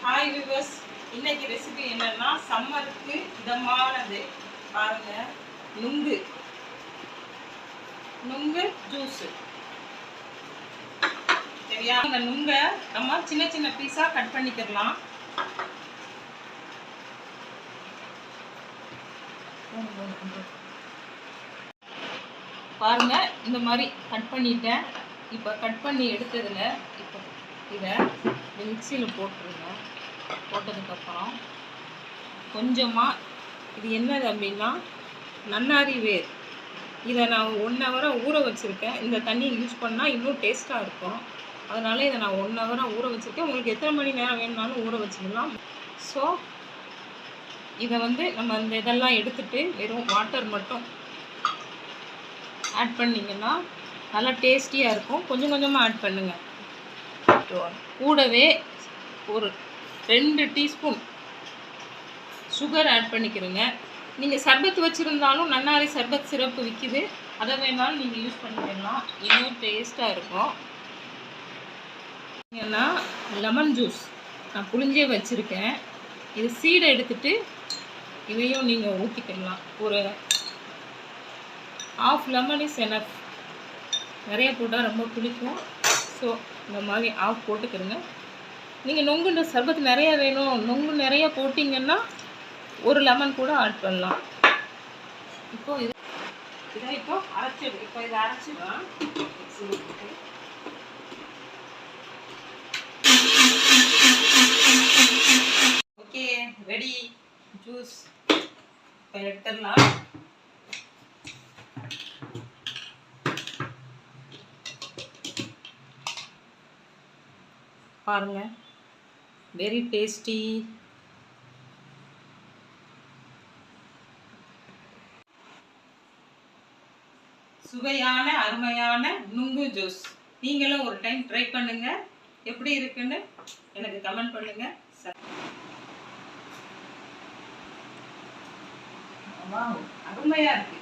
Hi viewers, இன்னைக்கு recipe என்னன்னா சம்மருக்கு இதமானது. பாருங்க, நுங்கு ஜூஸ். சரியா? இந்த நுங்கை நம்ம சின்ன சின்ன பீஸா கட் பண்ணிக்கலாம். பாருங்க, இந்த மாதிரி கட் பண்ணிட்டேன். இப்போ கட் பண்ணி எடுத்ததுல இப்போ இதை மிக்சியில் போட்டுருங்க. போட்டதுக்கப்புறம் கொஞ்சமாக இது என்னது அப்படின்னா நன்னாரி வேர். இதை நான் 1 ஹவரை ஊற வச்சுருக்கேன். இந்த தண்ணி யூஸ் பண்ணால் இன்னும் டேஸ்ட்டாக இருக்கும். அதனால் இதை நான் 1 ஹவராக ஊற வச்சுருக்கேன். உங்களுக்கு எத்தனை மணி நேரம் வேணுனாலும் ஊற வச்சுக்கலாம். ஸோ இதை நம்ம இந்த இதெல்லாம் எடுத்துகிட்டு வெறும் வாட்டர் மட்டும் ஆட் பண்ணிங்கன்னா நல்லா டேஸ்டியாக இருக்கும். கொஞ்சம் கொஞ்சமாக ஆட் பண்ணுங்கள். கூடவே ஒரு 2 டீஸ்பூன் சுகர் ஆட் பண்ணிக்கிறோங்க. நீங்கள் சர்பத் வச்சுருந்தாலும் நன்னாரி சர்பத் சிரப்பு விற்கிது, அதை வேணாலும் நீங்கள் யூஸ் பண்ணிக்கலாம். இன்னும் டேஸ்ட்டாக இருக்கும். ஏன்னா லெமன் ஜூஸ் நான் புளிஞ்சே வச்சுருக்கேன். இது சீடை எடுத்துகிட்டு இதையும் நீங்கள் ஊற்றிக்கலாம். ஒரு 1/2 லெமன் இஸ் எனஃப். நிறைய போட்டால் ரொம்ப பிடிக்கும். ஸோ இந்த மாதிரி 1/2 போட்டுக்கிறங்க. நீங்கள் நொங்கு சர்பத்து நிறைய வேணும், நொங்கு நிறைய போட்டிங்கன்னா 1 லெமன் கூட ஆட் பண்ணலாம். இதை இப்போ அரைச்சிடும். இப்போ இதை அரைச்சிடலாம். Okay, ready juice. இப்போ எடுத்துடலாம். பாருங்க, வெரி டேஸ்டி. சுவையான அருமையான நுங்கு ஜூஸ். நீங்களும் ஒரு டைம் ட்ரை பண்ணுங்க. எப்படி இருக்குன்னு எனக்கு கமெண்ட் பண்ணுங்க. அருமையா இருக்கு.